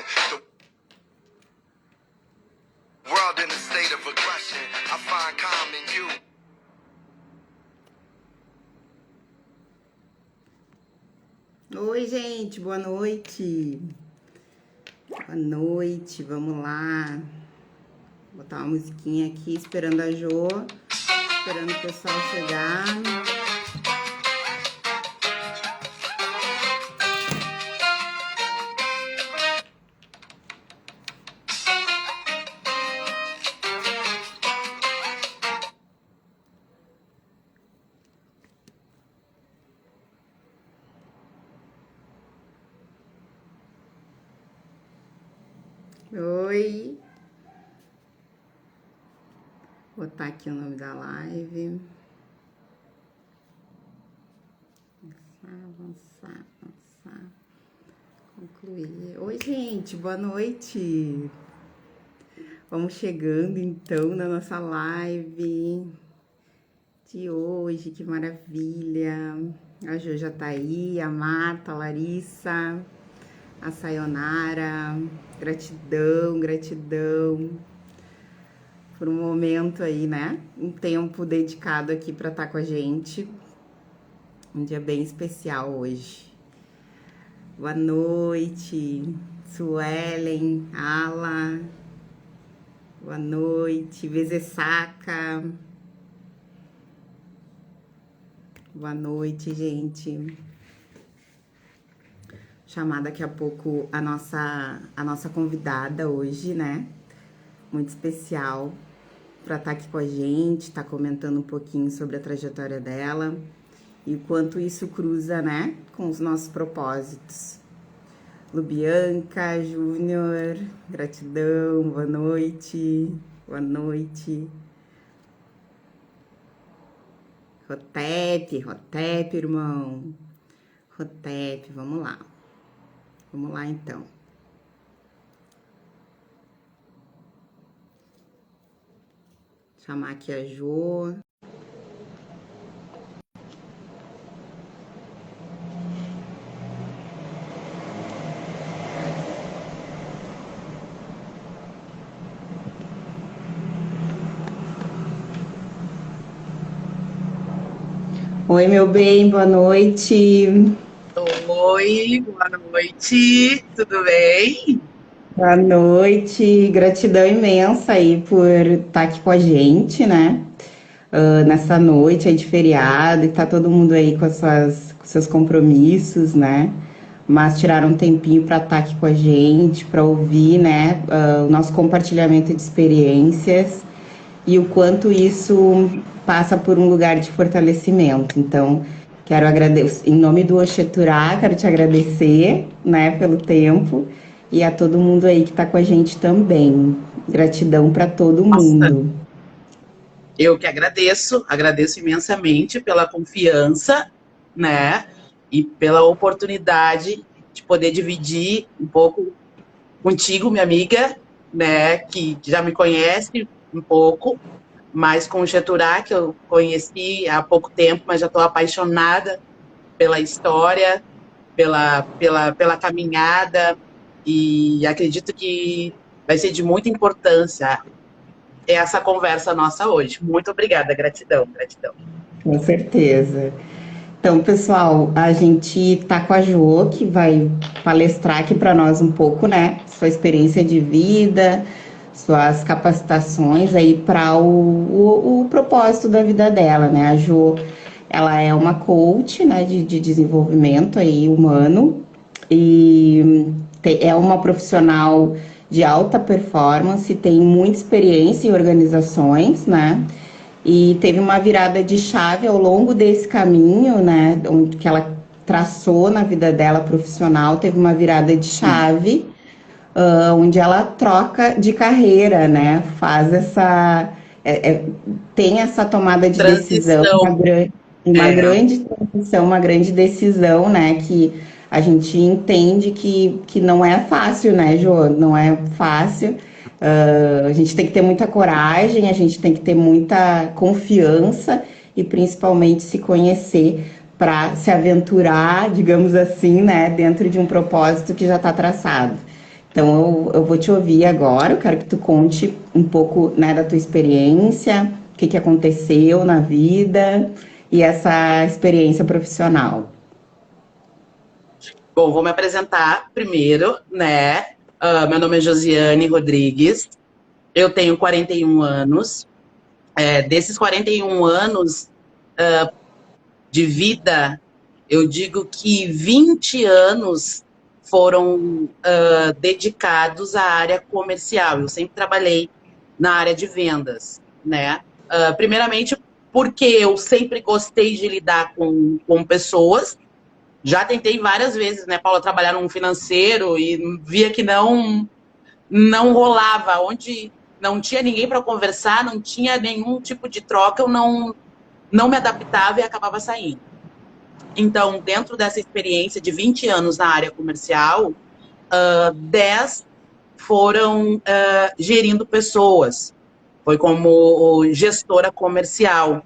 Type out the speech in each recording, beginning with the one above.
The world in a state of aggression. I find calm in you. Oi, gente, boa noite. Boa noite, vamos lá. Vou botar uma musiquinha aqui, esperando a Jo, esperando o pessoal chegar. Oi. Vou botar aqui o nome da live. Avançar. Concluir. Oi, gente, boa noite. Vamos chegando então na nossa live de hoje, que maravilha. A Jo já tá aí, a Marta, a Larissa, a Sayonara. Gratidão por um momento aí, né? Um tempo dedicado aqui para estar com a gente. Um dia bem especial hoje. Boa noite, Suelen, Ala. Boa noite, Vezesaka. Boa noite, gente. Chamar daqui a pouco a nossa convidada hoje, né? Muito especial para estar aqui com a gente, estar comentando um pouquinho sobre a trajetória dela e o quanto isso cruza, né, com os nossos propósitos. Lubianca, Júnior, gratidão, boa noite. Rotep, irmão. Rotep, vamos lá. Vamos lá, então. Chamar aqui a Jo. Oi, meu bem, boa noite. Oi, boa noite, tudo bem? Boa noite, gratidão imensa aí por estar aqui com a gente, né? Nessa noite aí de feriado, e tá todo mundo aí com seus compromissos, né? Mas tiraram um tempinho para estar aqui com a gente, para ouvir, né? O nosso compartilhamento de experiências e o quanto isso passa por um lugar de fortalecimento. Então, quero agradecer, em nome do Oxeturá, quero te agradecer, né, pelo tempo e a todo mundo aí que está com a gente também. Gratidão para todo mundo. Eu que agradeço imensamente pela confiança, né, e pela oportunidade de poder dividir um pouco contigo, minha amiga, né, que já me conhece um pouco, mas com o Geturá, que eu conheci há pouco tempo, mas já estou apaixonada pela história, pela caminhada, e acredito que vai ser de muita importância essa conversa nossa hoje. Muito obrigada, gratidão. Com certeza. Então, pessoal, a gente tá com a Jo, que vai palestrar aqui para nós um pouco, né? Sua experiência de vida, suas capacitações aí para o propósito da vida dela, né? A Jo, ela é uma coach, né, de desenvolvimento aí humano e é uma profissional de alta performance, tem muita experiência em organizações, né? E teve uma virada de chave ao longo desse caminho, né, que ela traçou na vida dela profissional, teve uma virada de chave, onde ela troca de carreira, né, faz tem essa tomada de decisão, uma grande transição, uma grande decisão, né, que a gente entende que não é fácil, né, Jo? Não é fácil. A gente tem que ter muita coragem, a gente tem que ter muita confiança e principalmente se conhecer para se aventurar, digamos assim, né, dentro de um propósito que já está traçado. Então, eu vou te ouvir agora, eu quero que tu conte um pouco, né, da tua experiência, o que que aconteceu na vida e essa experiência profissional. Bom, vou me apresentar primeiro, né? Meu nome é Josiane Rodrigues, eu tenho 41 anos. Desses 41 anos de vida, eu digo que 20 anos foram dedicados à área comercial. Eu sempre trabalhei na área de vendas, né? Primeiramente, porque eu sempre gostei de lidar com pessoas. Já tentei várias vezes, né, Paula, trabalhar num financeiro e via que não rolava. Onde não tinha ninguém para conversar, não tinha nenhum tipo de troca, eu não me adaptava e acabava saindo. Então, dentro dessa experiência de 20 anos na área comercial, 10 foram gerindo pessoas. Foi como gestora comercial.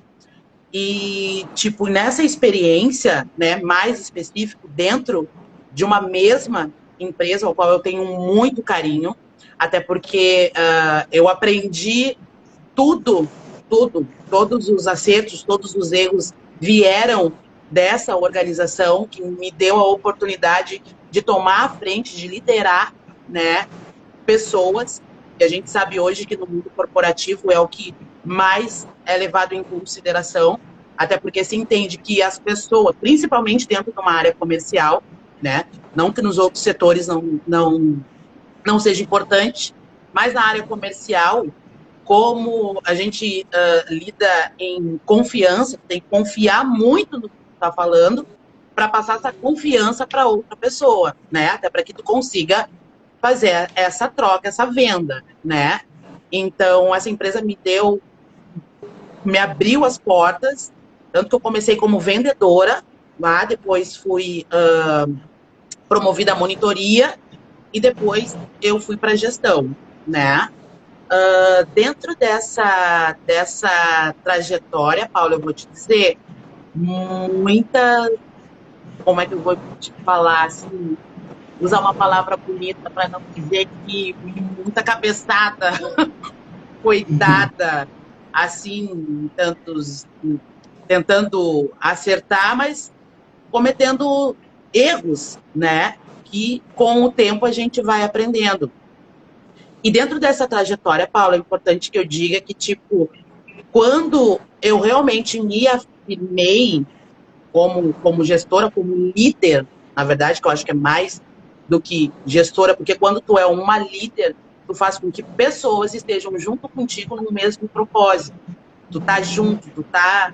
E, tipo, nessa experiência, né, mais específico, dentro de uma mesma empresa, ao qual eu tenho muito carinho, até porque eu aprendi todos os acertos, todos os erros vieram dessa organização que me deu a oportunidade de tomar a frente, de liderar, né, pessoas. E a gente sabe hoje que no mundo corporativo é o que mais é levado em consideração, até porque se entende que as pessoas, principalmente dentro de uma área comercial, né, não que nos outros setores não seja importante, mas na área comercial, como a gente lida em confiança, tem que confiar muito no que tu está falando para passar essa confiança para outra pessoa, né? Até para que tu consiga fazer essa troca, essa venda, né? Então, essa empresa me abriu as portas, tanto que eu comecei como vendedora lá, depois fui promovida à monitoria e depois eu fui para a gestão, né? Dentro dessa trajetória, Paula, eu vou te dizer, muita, como é que eu vou te falar, assim, usar uma palavra bonita para não dizer que muita cabeçada foi dada, assim, tentando acertar, mas cometendo erros, né? Que com o tempo a gente vai aprendendo. E dentro dessa trajetória, Paula, é importante que eu diga que, tipo, quando eu realmente me afirmei como gestora, como líder, na verdade, que eu acho que é mais do que gestora, porque quando tu é uma líder, tu faz com que pessoas estejam junto contigo no mesmo propósito. Tu tá junto, tu tá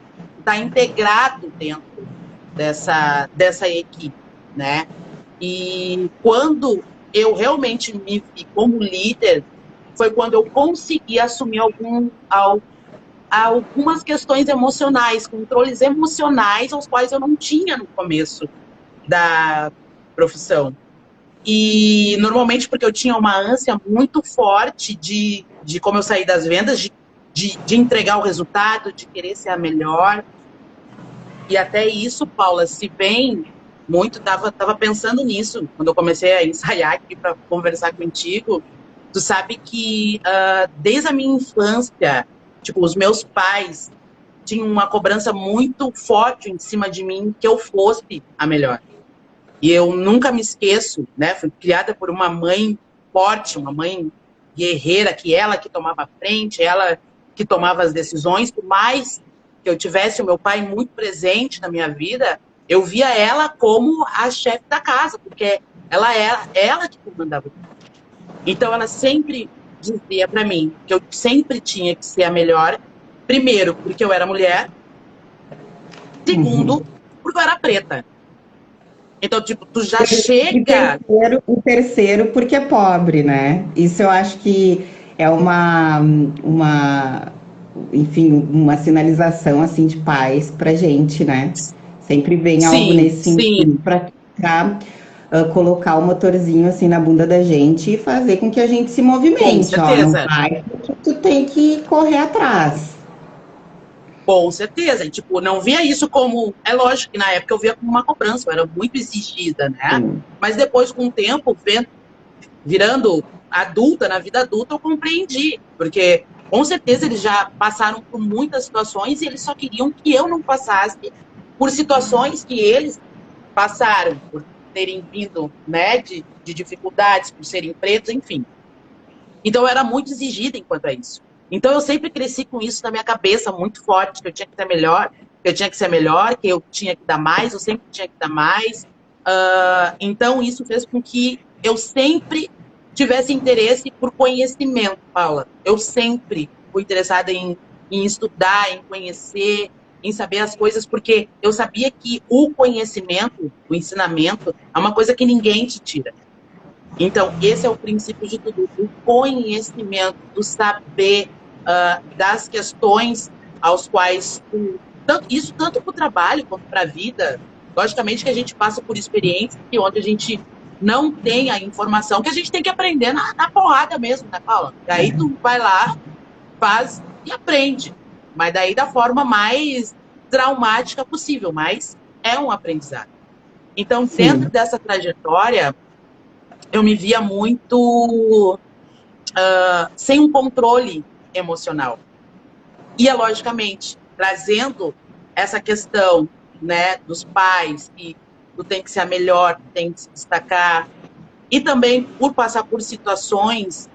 integrado dentro dessa equipe, né? E quando eu realmente me vi como líder, foi quando eu consegui assumir algumas questões emocionais, controles emocionais, aos quais eu não tinha no começo da profissão. E normalmente porque eu tinha uma ânsia muito forte de como eu saí das vendas, de entregar o resultado, de querer ser a melhor. E até isso, Paula, se bem muito, tava pensando nisso, quando eu comecei a ensaiar aqui para conversar contigo. Tu sabe que desde a minha infância, tipo, os meus pais tinham uma cobrança muito forte em cima de mim que eu fosse a melhor. E eu nunca me esqueço, né? Fui criada por uma mãe forte, uma mãe guerreira, que ela que tomava a frente, ela que tomava as decisões. Por mais que eu tivesse o meu pai muito presente na minha vida, eu via ela como a chefe da casa, porque ela era ela que comandava. Então, ela sempre dizia para mim que eu sempre tinha que ser a melhor. Primeiro, porque eu era mulher. Segundo, porque eu era preta. Então, tipo, tu já chega... E terceiro, porque é pobre, né? Isso eu acho que é enfim, uma sinalização, assim, de paz pra gente, né? Sempre vem algo nesse sentido pra colocar o motorzinho, assim, na bunda da gente e fazer com que a gente se movimente. Ó, não vai, porque tu tem que correr atrás. Com certeza, e, tipo, não via isso como... É lógico que na época eu via como uma cobrança, eu era muito exigida, né? Mas depois, com o tempo, virando adulta, na vida adulta, eu compreendi, porque com certeza eles já passaram por muitas situações e eles só queriam que eu não passasse por situações que eles passaram, por terem vindo, né, de dificuldades, por serem pretos, enfim. Então eu era muito exigida enquanto a isso. Então eu sempre cresci com isso na minha cabeça, muito forte, que eu tinha que ser melhor, que eu tinha que ser melhor, que eu tinha que dar mais, eu sempre tinha que dar mais. Então isso fez com que eu sempre tivesse interesse por conhecimento, Paula. Eu sempre fui interessada em estudar, em conhecer, em saber as coisas, porque eu sabia que o conhecimento, o ensinamento, é uma coisa que ninguém te tira. Então, esse é o princípio de tudo, o conhecimento, do saber das questões aos quais, tanto para o trabalho quanto para a vida, logicamente que a gente passa por experiências que onde a gente não tem a informação, que a gente tem que aprender na porrada mesmo, né, Paula? Daí tu vai lá, faz e aprende, mas daí da forma mais traumática possível, mas é um aprendizado. Então, dentro dessa trajetória, eu me via muito sem um controle emocional. E, logicamente, trazendo essa questão, né, dos pais, que tu tem que ser a melhor, tu tem que se destacar, e também por passar por situações,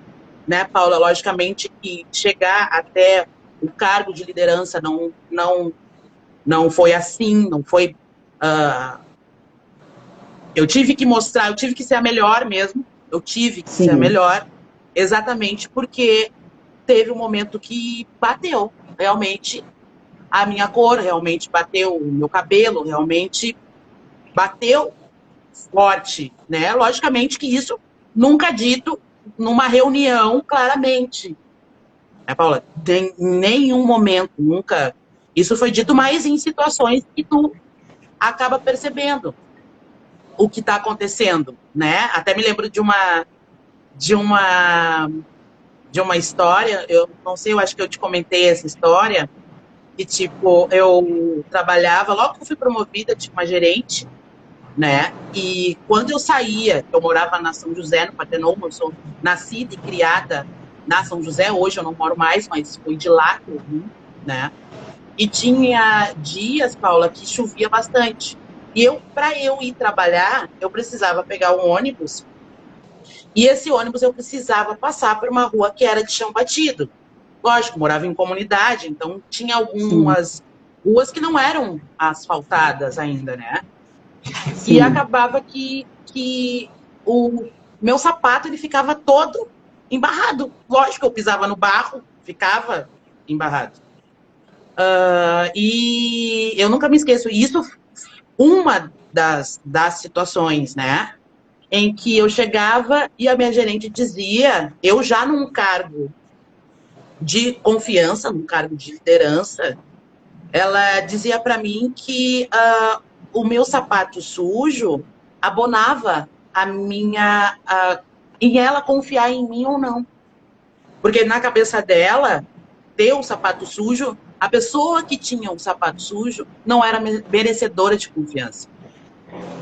né, Paula, logicamente que chegar até o cargo de liderança não foi assim, não foi... eu tive que mostrar, eu tive que ser a melhor mesmo, eu tive que ser a melhor, exatamente porque teve um momento que bateu realmente a minha cor, realmente bateu o meu cabelo, realmente bateu forte, né? Logicamente que isso nunca dito numa reunião claramente, né, Paula? Em nenhum momento, nunca. Isso foi dito mais em situações que tu acaba percebendo o que está acontecendo, né? Até me lembro de uma história, eu não sei, eu acho que eu te comentei essa história, que, tipo, eu trabalhava, logo que eu fui promovida, tinha uma gerente, né? E quando eu saía, eu morava na São José, no Partenon, eu sou nascida e criada na São José, hoje eu não moro mais, mas fui de lá que eu vim, né? E tinha dias, Paula, que chovia bastante. E para eu ir trabalhar, eu precisava pegar um ônibus, e esse ônibus eu precisava passar por uma rua que era de chão batido. Lógico, morava em comunidade, então tinha algumas ruas que não eram asfaltadas ainda, né? E acabava que o meu sapato ele ficava todo embarrado. Lógico, eu pisava no barro, ficava embarrado. E eu nunca me esqueço. Isso, uma das situações, né? Em que eu chegava e a minha gerente dizia, eu já num cargo de confiança, num cargo de liderança, ela dizia para mim que o meu sapato sujo abonava a minha... em ela confiar em mim ou não. Porque na cabeça dela, ter um sapato sujo, a pessoa que tinha um sapato sujo não era merecedora de confiança.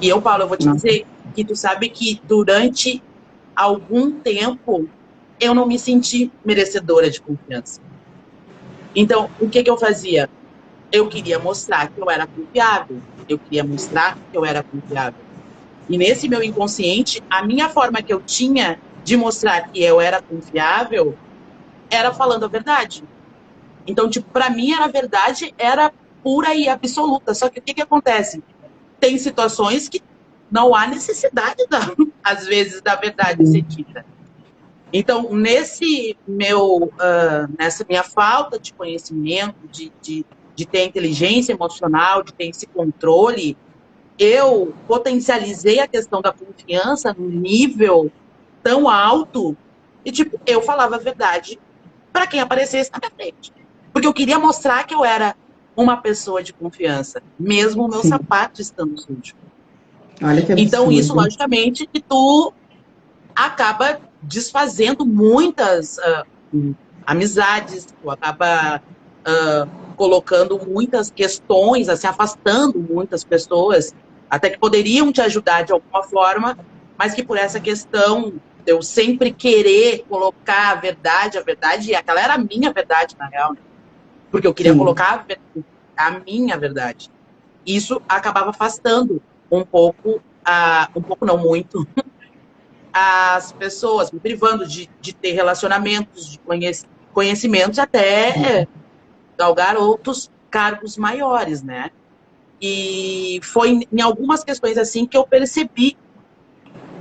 E eu, Paulo, eu vou te dizer que tu sabe que durante algum tempo eu não me senti merecedora de confiança. Então, o que eu fazia? Eu queria mostrar que eu era confiável. Eu queria mostrar que eu era confiável. E nesse meu inconsciente, a minha forma que eu tinha de mostrar que eu era confiável era falando a verdade. Então, tipo, para mim, a verdade era pura e absoluta. Só que o que acontece? Tem situações que não há necessidade, às vezes, da verdade ser dita. Então, nessa minha falta de conhecimento, de ter inteligência emocional, de ter esse controle, eu potencializei a questão da confiança num nível tão alto e, tipo, eu falava a verdade para quem aparecesse na minha frente. Porque eu queria mostrar que eu era uma pessoa de confiança, mesmo o meu sapato estando sujo. Olha que absurdo. Então, isso, logicamente, que tu acaba desfazendo muitas amizades, tu acaba colocando muitas questões, assim, afastando muitas pessoas, até que poderiam te ajudar de alguma forma, mas que por essa questão eu sempre querer colocar a verdade, e aquela era a minha verdade, na real, né? Porque eu queria Sim. colocar a minha verdade. Isso acabava afastando um pouco, um pouco não muito, as pessoas, me privando de ter relacionamentos, de conhecimentos, até galgar outros cargos maiores, né? E foi em algumas questões assim que eu percebi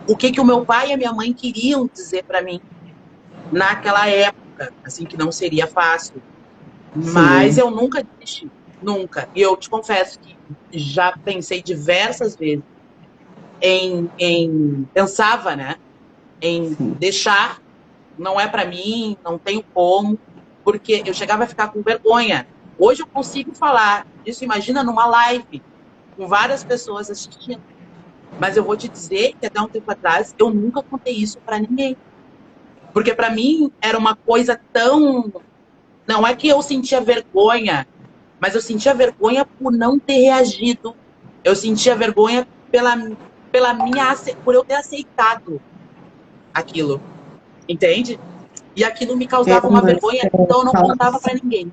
o que o meu pai e a minha mãe queriam dizer para mim naquela época, assim, que não seria fácil. Mas Sim. eu nunca desisti, nunca. E eu te confesso que já pensei diversas vezes pensava, né, em Sim. deixar, não é para mim, não tenho como, porque eu chegava a ficar com vergonha. Hoje eu consigo falar isso, imagina numa live, com várias pessoas assistindo. Mas eu vou te dizer que até um tempo atrás eu nunca contei isso para ninguém. Porque para mim era uma coisa tão. Não é que eu sentia vergonha, mas eu sentia vergonha por não ter reagido. Eu sentia vergonha por eu ter aceitado aquilo, entende? E aquilo me causava uma Mas, vergonha, então eu não contava para ninguém.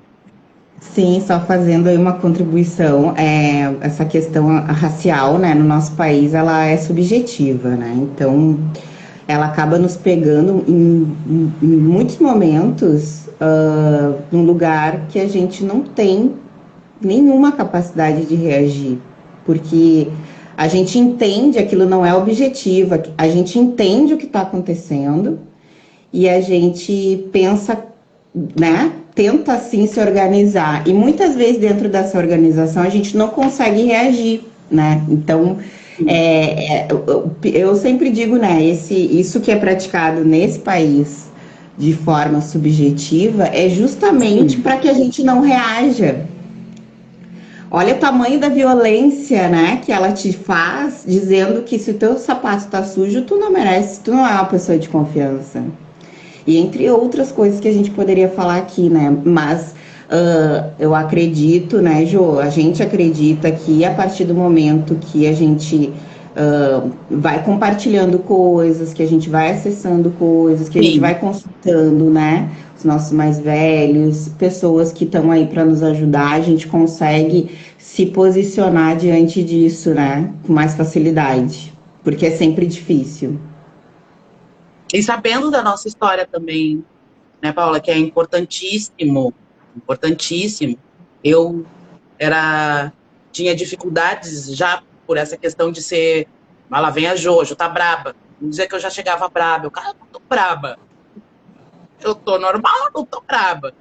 sim, só fazendo aí uma contribuição, essa questão racial, né, no nosso país, ela é subjetiva, né, então ela acaba nos pegando em muitos momentos num lugar que a gente não tem nenhuma capacidade de reagir, porque a gente entende aquilo não é objetivo, a gente entende o que está acontecendo e a gente pensa, né? Tenta assim se organizar. E muitas vezes dentro dessa organização a gente não consegue reagir, né? Então, eu sempre digo, né? Isso que é praticado nesse país de forma subjetiva é justamente Sim. para que a gente não reaja. Olha o tamanho da violência, né? Que ela te faz, dizendo que se o teu sapato tá sujo, tu não merece, tu não é uma pessoa de confiança. E entre outras coisas que a gente poderia falar aqui, né? Mas eu acredito, né, Jo? A gente acredita que a partir do momento que a gente vai compartilhando coisas, que a gente vai acessando coisas, que a gente Sim. vai consultando, né? Os nossos mais velhos, pessoas que estão aí para nos ajudar, a gente consegue se posicionar diante disso, né? Com mais facilidade. Porque é sempre difícil. E sabendo da nossa história também, né, Paula, que é importantíssimo, importantíssimo. Eu tinha dificuldades já por essa questão de ser, lá vem a Jojo, tá braba. Não dizer que eu já chegava braba, eu, cara, eu não tô braba. Eu tô normal, eu não tô braba.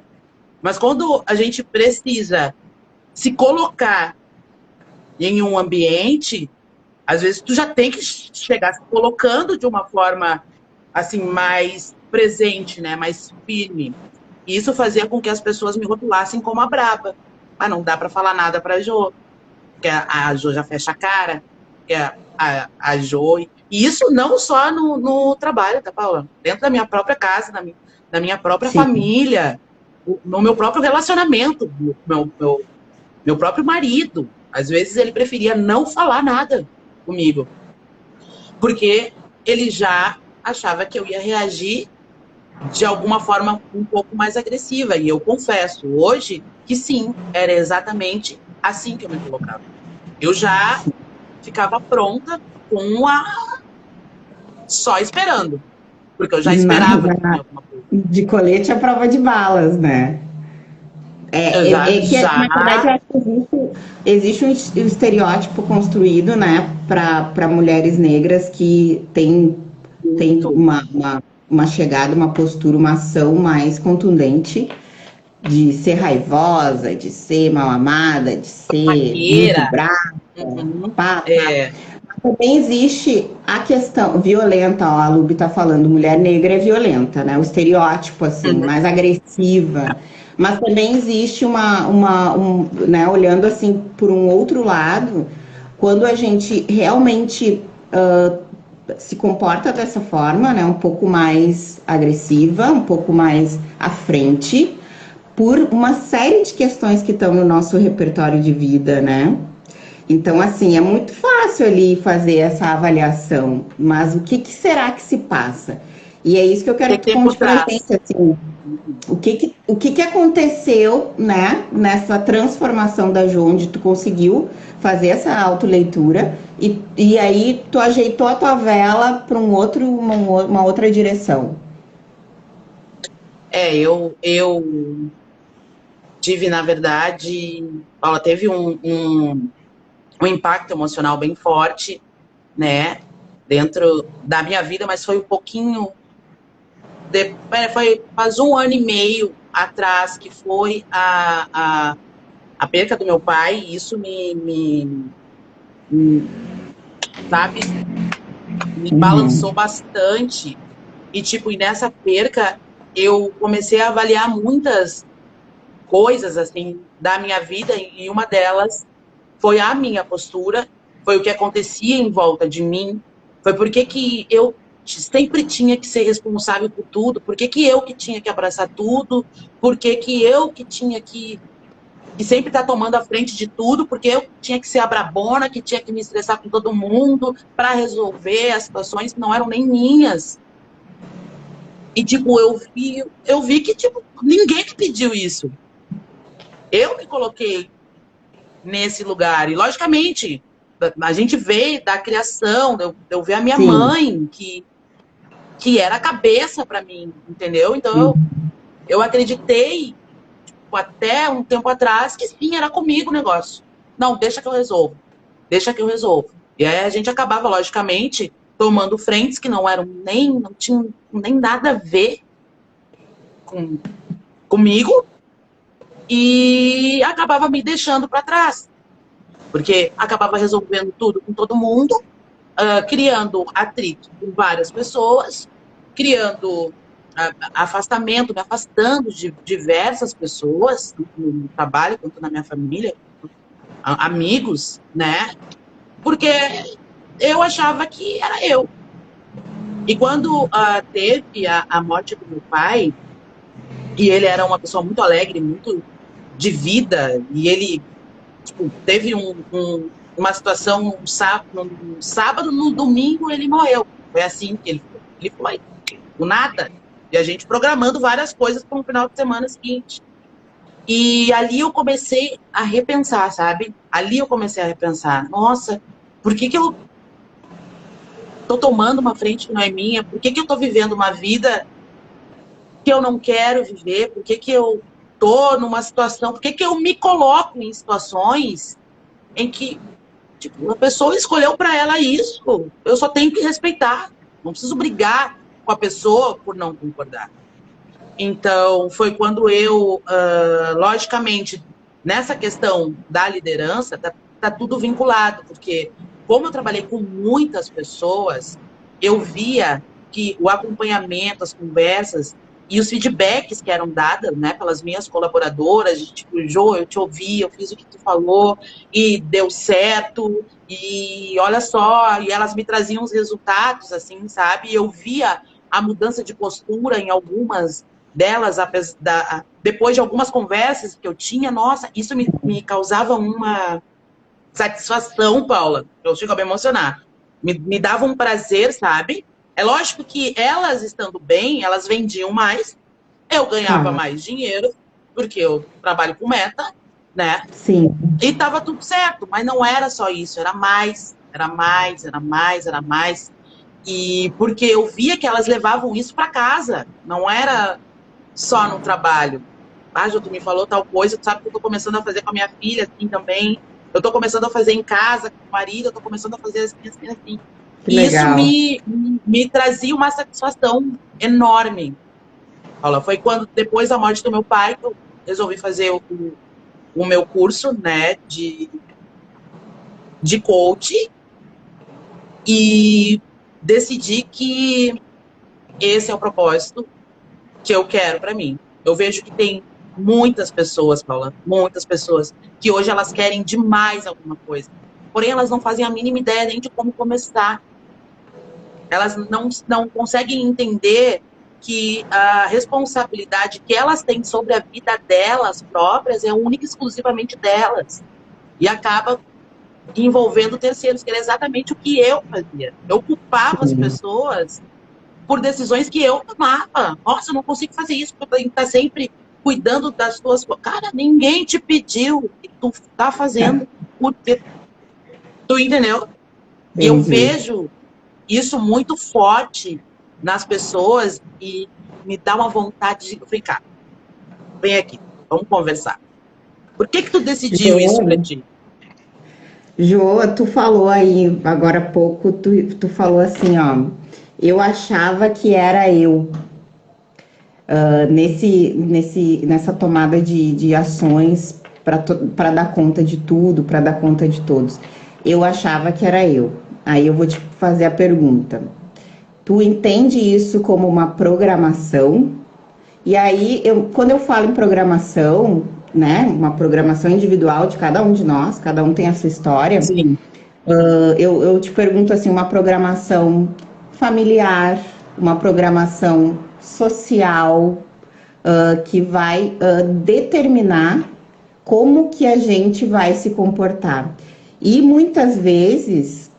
Mas quando a gente precisa se colocar em um ambiente, às vezes tu já tem que chegar se colocando de uma forma assim mais presente, né, mais firme. E isso fazia com que as pessoas me rotulassem como a braba. Ah, não dá para falar nada para Jo, porque a Jo já fecha a cara, que a Jo. E isso não só no trabalho, tá, Paula? Dentro da minha própria casa, da minha própria Sim. família, no meu próprio relacionamento, meu próprio marido. Às vezes ele preferia não falar nada comigo, porque ele já achava que eu ia reagir de alguma forma um pouco mais agressiva. E eu confesso hoje que sim, era exatamente assim que eu me colocava. Eu já ficava pronta só esperando, porque eu já esperava que tinha alguma coisa. De colete à prova de balas, né? Na verdade, eu acho que existe um estereótipo construído, né, para mulheres negras que tem uma chegada, uma postura, uma ação mais contundente de ser raivosa, de ser mal amada, de ser muito Maqueira. brava, Uhum. pá. Também existe a questão violenta, ó, a Luby tá falando, mulher negra é violenta, né? O estereótipo, assim, mais agressiva. Mas também existe né, olhando assim por um outro lado, quando a gente realmente se comporta dessa forma, né? Um pouco mais agressiva, um pouco mais à frente, por uma série de questões que estão no nosso repertório de vida, né? Então, assim, é muito fácil ali fazer essa avaliação, mas o que será que se passa? E é isso que eu quero que que tu tem por conte pra trás? gente, assim, o que aconteceu, né, nessa transformação da Ju, onde tu conseguiu fazer essa autoleitura e aí tu ajeitou a tua vela para uma outra direção. Eu tive, na verdade, Paula, teve um impacto emocional bem forte, né, dentro da minha vida, mas foi um pouquinho, foi faz 1 ano e meio atrás, que foi a perca do meu pai, e isso sabe, me balançou Uhum. bastante, e nessa perca, eu comecei a avaliar muitas coisas, assim, da minha vida, e uma delas foi a minha postura, foi o que acontecia em volta de mim, foi porque que eu sempre tinha que ser responsável por tudo, porque que eu que tinha que abraçar tudo, porque que eu que tinha que sempre estar tomando a frente de tudo, porque eu tinha que ser a brabona, que tinha que me estressar com todo mundo para resolver as situações que não eram nem minhas. E, eu vi que, ninguém me pediu isso. Eu me coloquei nesse lugar. E, logicamente, a gente veio da criação, de eu ver a minha Sim. mãe, que era a cabeça para mim, entendeu? Então, eu acreditei, até um tempo atrás, que sim, era comigo o negócio. Não, deixa que eu resolvo. Deixa que eu resolvo. E aí a gente acabava, logicamente, tomando frentes que não tinham nem nada a ver comigo, e acabava me deixando para trás. Porque acabava resolvendo tudo com todo mundo, criando atrito com várias pessoas, criando afastamento, me afastando de diversas pessoas, tanto no trabalho quanto na minha família, amigos, né? Porque eu achava que era eu. E quando teve a morte do meu pai, e ele era uma pessoa muito alegre, muito de vida, e ele teve uma situação um sábado, no domingo ele morreu. Foi assim que ele foi. Ele foi, do nada. E a gente programando várias coisas para um final de semana seguinte. E ali eu comecei a repensar, sabe? Ali eu comecei a repensar. Nossa, por que que eu tô tomando uma frente que não é minha? Por que que eu tô vivendo uma vida que eu não quero viver? Por que que eu tô numa situação? Por que que eu me coloco em situações em que a pessoa escolheu para ela isso. Eu só tenho que respeitar. Não preciso brigar com a pessoa por não concordar. Então, foi quando eu, logicamente, nessa questão da liderança, tá tudo vinculado, porque como eu trabalhei com muitas pessoas, eu via que o acompanhamento, as conversas e os feedbacks que eram dados, né, pelas minhas colaboradoras, de Jô, eu te ouvi, eu fiz o que tu falou e deu certo, e olha só, e elas me traziam os resultados, assim, sabe? E eu via a mudança de postura em algumas delas, depois de algumas conversas que eu tinha, nossa, isso me causava uma satisfação, Paula. Eu chego a me emocionar. Me dava um prazer, sabe? É lógico que elas estando bem, elas vendiam mais, eu ganhava Tá. mais dinheiro, porque eu trabalho com meta, né? Sim. E tava tudo certo, mas não era só isso, era mais, era mais, era mais, era mais. E porque eu via que elas levavam isso para casa, não era só no trabalho. Ah, Ju, tu me falou tal coisa, tu sabe que eu tô começando a fazer com a minha filha, assim, também. Eu tô começando a fazer em casa, com o marido, eu tô começando a fazer assim. Que E isso legal. me trazia uma satisfação enorme. Paula, foi quando, depois da morte do meu pai, que eu resolvi fazer o meu curso, né, de coach, e decidi que esse é o propósito que eu quero para mim. Eu vejo que tem muitas pessoas, Paula, muitas pessoas, que hoje elas querem demais alguma coisa. Porém, elas não fazem a mínima ideia nem de como começar. Elas não conseguem entender que a responsabilidade que elas têm sobre a vida delas próprias é única e exclusivamente delas. E acaba envolvendo terceiros, que era exatamente o que eu fazia. Eu culpava as Sim. pessoas por decisões que eu tomava. Nossa, eu não consigo fazer isso, porque eu tenho que estar sempre cuidando das tuas coisas. Cara, ninguém te pediu e tu tá fazendo porque tu entendeu? E eu Entendi. vejo isso muito forte nas pessoas e me dá uma vontade de ficar. Vem aqui, vamos conversar. Por que tu decidiu isso pra Joana, ti? Joa, tu falou aí, agora há pouco, tu falou assim, ó, eu achava que era eu, nessa tomada de ações para dar conta de tudo, para dar conta de todos. Eu achava que era eu. Aí eu vou te fazer a pergunta. Tu entende isso como uma programação? E aí, quando eu falo em programação, né, uma programação individual de cada um de nós, cada um tem a sua história, Sim. eu te pergunto assim, uma programação familiar, uma programação social, que vai determinar como que a gente vai se comportar. E muitas vezes,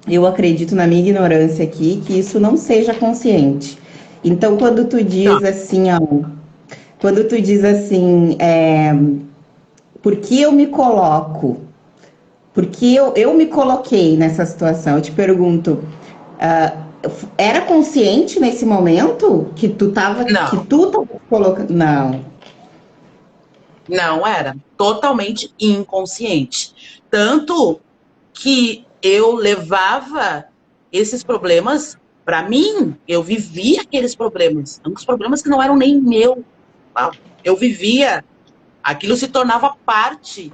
eu acredito na minha ignorância aqui, que isso não seja consciente. Então, quando tu Tá. diz assim, ó, quando tu diz assim, por que eu me coloco? Por que eu me coloquei nessa situação? Eu te pergunto, era consciente nesse momento que Não, tu tava colocando? Não. não era. Totalmente inconsciente. Tanto que eu levava esses problemas para mim, eu vivia aqueles problemas, uns problemas que não eram nem meu, tá? Eu vivia, aquilo se tornava parte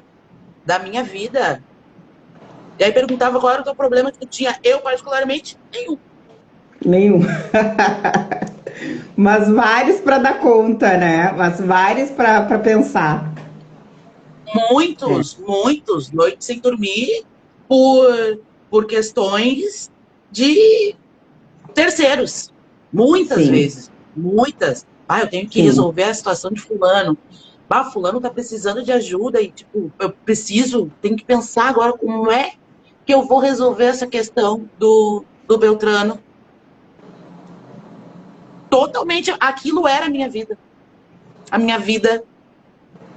da minha vida. E aí perguntava qual era o teu problema que tu tinha. Eu, particularmente, nenhum. Nenhum. Mas vários para dar conta, né? Mas vários para pensar. É, Muitos noites sem dormir por questões de terceiros. Muitas sim, vezes. Muitas. Ah, eu tenho que sim. resolver a situação de fulano. Ah, fulano tá precisando de ajuda e, tipo, eu preciso, tenho que pensar agora como é que eu vou resolver essa questão do Beltrano. Totalmente, aquilo era a minha vida. A minha vida,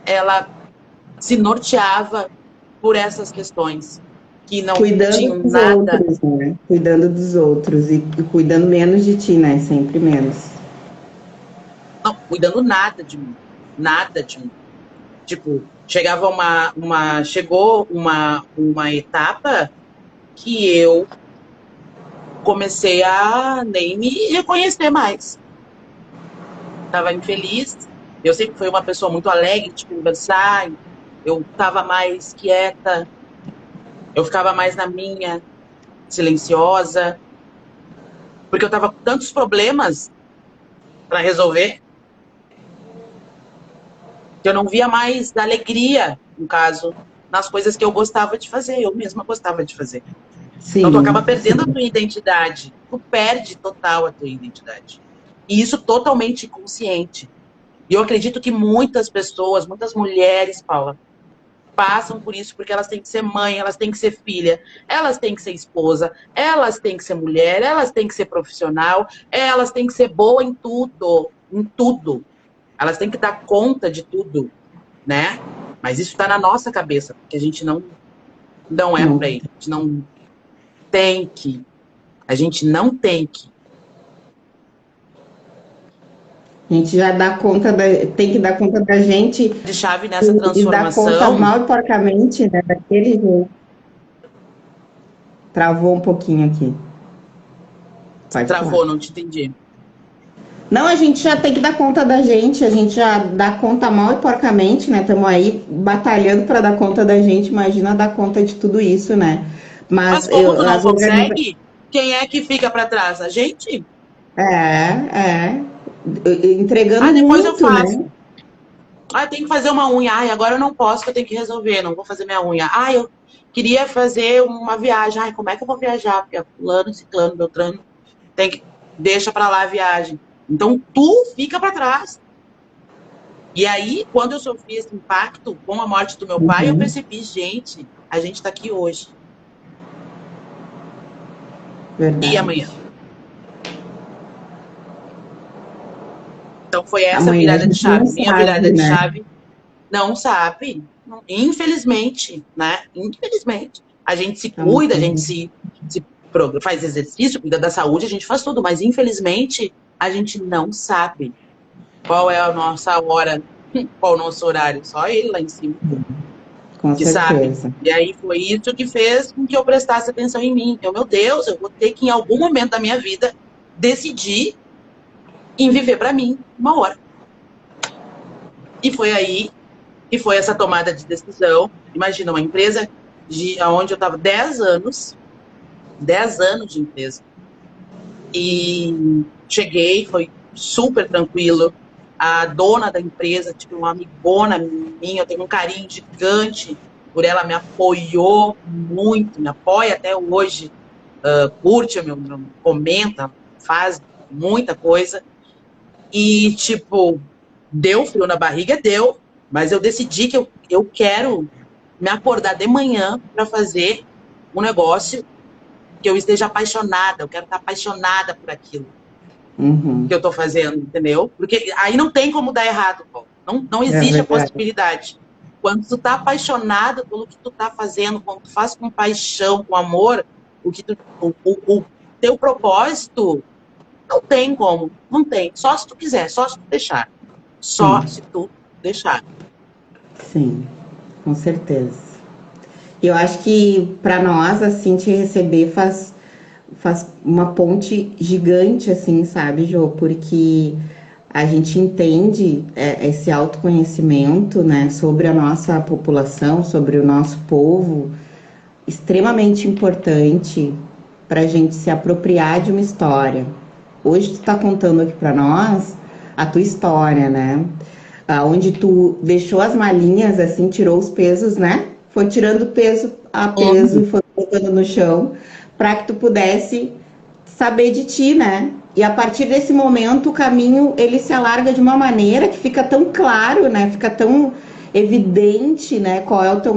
ela se norteava por essas questões que não Cuidando tinham dos nada, outros, né? Cuidando dos outros e cuidando menos de ti, né? Sempre menos. não, cuidando nada de mim. Tipo, chegava chegou uma etapa que eu comecei a nem me reconhecer mais. Tava infeliz. Eu sempre fui uma pessoa muito alegre de conversar. Eu tava mais quieta. Eu ficava mais na minha, silenciosa, porque eu tava com tantos problemas para resolver que eu não via mais da alegria, no caso, nas coisas que eu gostava de fazer, eu mesma gostava de fazer. Então tu acaba Sim, perdendo a sim. tua identidade, tu perde total a tua identidade. E isso totalmente inconsciente. E eu acredito que muitas pessoas, muitas mulheres, Paula, passam por isso porque elas têm que ser mãe, elas têm que ser filha, elas têm que ser esposa, elas têm que ser mulher, elas têm que ser profissional, elas têm que ser boa em tudo, em tudo. Elas têm que dar conta de tudo, né? Mas isso está na nossa cabeça, porque a gente não é para Não. ir. A gente não tem que. A gente não tem que. A gente já dá conta tem que dar conta da gente De chave nessa e dar conta transformação, mal e porcamente, né? Daquele jeito. Travou um pouquinho aqui. Pode falar. travou, não te entendi. Não, a gente já tem que dar conta da gente, a gente já dá conta mal e porcamente, né? Estamos aí batalhando para dar conta da gente, imagina dar conta de tudo isso, né? Mas Mas como tu não as organizações. consegue, quem é que fica para trás? A gente? Entregando Ah, depois eu muito, né? faço. Ah, eu tenho que fazer uma unha. Ai, agora eu não posso, que eu tenho que resolver, não vou fazer minha unha. Ah, eu queria fazer uma viagem. Ai, como é que eu vou viajar? Porque é fulano, ciclano, beltrano, tem que deixa para lá a viagem. Então tu fica para trás. E aí, quando eu sofri esse impacto com a morte do meu pai, eu Uhum, percebi, gente, a gente está aqui hoje. E verdade. amanhã? Então foi essa Amanhã a virada de gente não chave. Minha virada sabe, de né? chave não sabe. Infelizmente, né? Infelizmente. A gente se cuida, a gente Amanhã. se faz exercício, cuida da saúde, a gente faz tudo, mas infelizmente a gente não sabe qual é a nossa hora, qual o nosso horário. Só ele lá em cima Com que sabe. certeza. E aí foi isso que fez com que eu prestasse atenção em mim. Eu, meu Deus, eu vou ter que em algum momento da minha vida decidir em viver para mim uma hora. E foi aí que foi essa tomada de decisão. Imagina, uma empresa onde eu estava 10 anos de empresa. E cheguei, foi super tranquilo. A dona da empresa, tipo, uma amigona minha, eu tenho um carinho gigante por ela, me apoiou muito, me apoia até hoje, curte, comenta, faz muita coisa. E, tipo, deu frio na barriga, deu, mas eu decidi que eu quero me acordar de manhã para fazer um negócio que eu esteja apaixonada, eu quero estar apaixonada por aquilo Uhum. que eu estou fazendo, entendeu? Porque aí não tem como dar errado, Paulo. Não É existe a verdade. possibilidade. Quando tu tá apaixonado pelo que tu tá fazendo, quando tu faz com paixão, com amor, o teu propósito, não tem como, não tem. Só se tu quiser, só se tu deixar. Só Sim, se tu deixar. sim, com certeza. E eu acho que para nós, assim, te receber faz uma ponte gigante, assim, sabe, Jô? Porque a gente entende esse autoconhecimento, né, sobre a nossa população, sobre o nosso povo, extremamente importante para a gente se apropriar de uma história. Hoje tu está contando aqui para nós a tua história, né? Onde tu deixou as malinhas, assim, tirou os pesos, né? Foi tirando peso a peso Uhum. e foi colocando no chão para que tu pudesse saber de ti, né? E a partir desse momento o caminho ele se alarga de uma maneira que fica tão claro, né? Fica tão evidente, né? Qual é o teu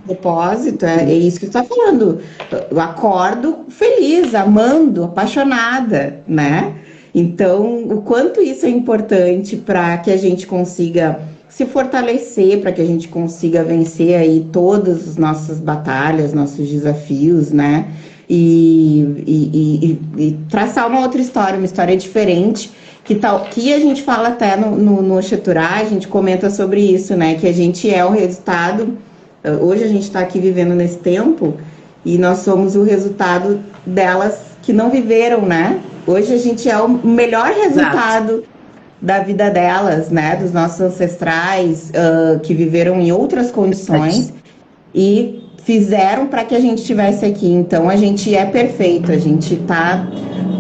propósito? É isso que tu tá falando. Eu acordo feliz, amando, apaixonada, né? Então, o quanto isso é importante para que a gente consiga se fortalecer, para que a gente consiga vencer aí todas as nossas batalhas, nossos desafios, né? E traçar uma outra história, uma história diferente, que a gente fala até no Oxaturá, a gente comenta sobre isso, né? Que a gente é o resultado. Hoje a gente está aqui vivendo nesse tempo e nós somos o resultado delas que não viveram, né? Hoje a gente é o melhor Exato. resultado da vida delas, né? Dos nossos ancestrais que viveram em outras condições e fizeram para que a gente estivesse aqui. Então a gente é perfeito, a gente tá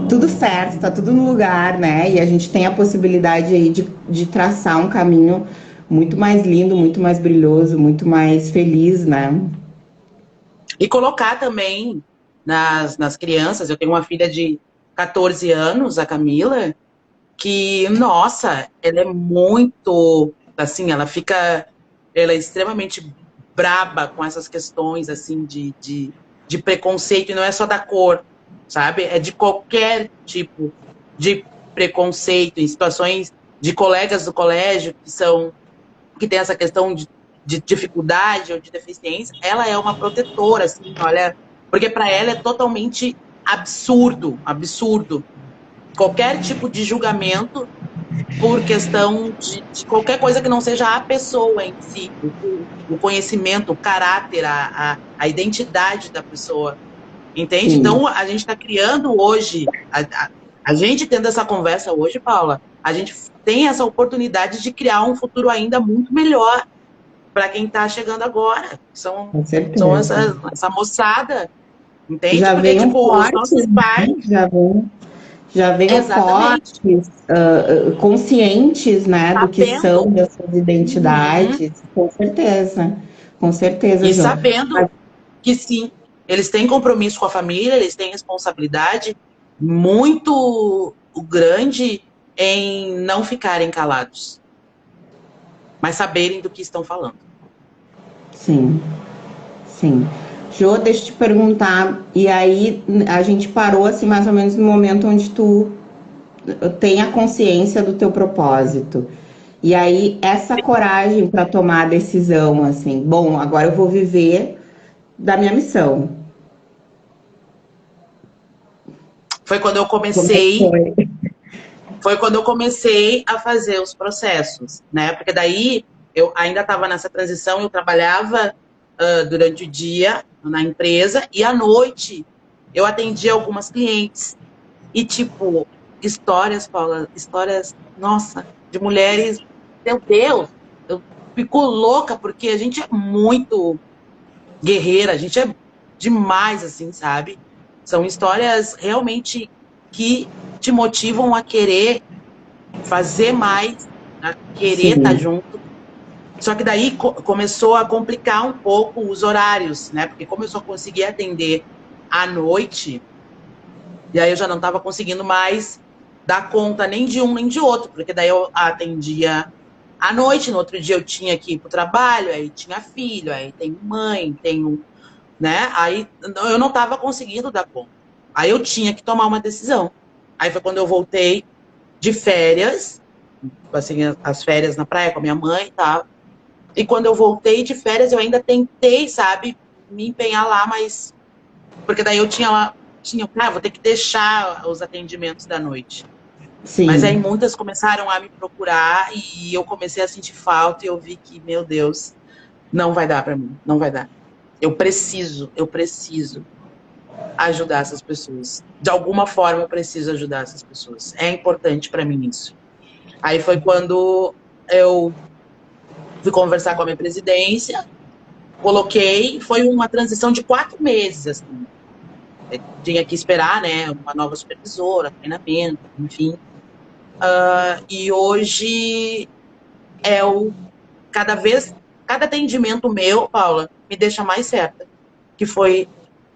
tudo certo, tá tudo no lugar, né? E a gente tem a possibilidade aí de traçar um caminho muito mais lindo, muito mais brilhoso, muito mais feliz, né? E colocar também nas crianças, eu tenho uma filha de 14 anos, a Camila, que, nossa, ela é muito, assim, ela é extremamente braba com essas questões, assim, de preconceito, e não é só da cor, sabe? É de qualquer tipo de preconceito, em situações de colegas do colégio que tem essa questão de dificuldade ou de deficiência, ela é uma protetora, assim, olha, porque para ela é totalmente absurdo, absurdo qualquer tipo de julgamento por questão de qualquer coisa que não seja a pessoa em si, o conhecimento, o caráter, a identidade da pessoa. Entende? Sim, Então, a gente está criando hoje, a gente tendo essa conversa hoje, Paula, a gente tem essa oportunidade de criar um futuro ainda muito melhor para quem está chegando agora. com São certeza. essa moçada, entende? Já Porque, venham tipo, os nossos fortes, pais, né? Já venham exatamente, fortes, conscientes, né, do que são sabendo. das suas Uhum. identidades, com certeza, E João. sabendo que sim, eles têm compromisso com a família, eles têm responsabilidade muito grande em não ficarem calados, mas saberem do que estão falando. Sim, sim. Jô, deixa eu te perguntar, e aí a gente parou assim mais ou menos no momento onde tu tenha consciência do teu propósito. E aí, essa coragem para tomar a decisão, assim, bom, agora eu vou viver da minha missão. Foi quando eu Como é que comecei, foi? foi quando eu comecei a fazer os processos, né? Porque daí eu ainda estava nessa transição, eu trabalhava durante o dia na empresa e à noite eu atendia algumas clientes. E, tipo, histórias, Paula, histórias, nossa, de mulheres, meu Deus, eu fico louca, porque a gente é muito guerreira, a gente é demais, assim, sabe? São histórias realmente que te motivam a querer fazer mais, a querer estar Sim, junto. Só que daí começou a complicar um pouco os horários, né? Porque como eu só conseguia atender à noite, e aí eu já não estava conseguindo mais dar conta nem de um nem de outro, porque daí eu atendia à noite, no outro dia eu tinha que ir para o trabalho, aí tinha filho, aí tenho mãe, tenho, né? Aí eu não estava conseguindo dar conta. Aí eu tinha que tomar uma decisão. Aí foi quando eu voltei de férias, assim, as férias na praia com a minha mãe e tal. E quando eu voltei de férias, eu ainda tentei, sabe, me empenhar lá, mas porque daí eu tinha lá, vou ter que deixar os atendimentos da noite. Mas aí sim. muitas começaram a me procurar e eu comecei a sentir falta e eu vi que, meu Deus, não vai dar para mim, não vai dar. Eu preciso ajudar essas pessoas. De alguma forma eu preciso ajudar essas pessoas. É importante para mim isso. Aí foi quando eu fui conversar com a minha presidência, coloquei, foi uma transição de 4 meses, assim. Tinha que esperar, né, uma nova supervisora, treinamento, enfim. E hoje é o cada atendimento meu, Paula, me deixa mais certa, que foi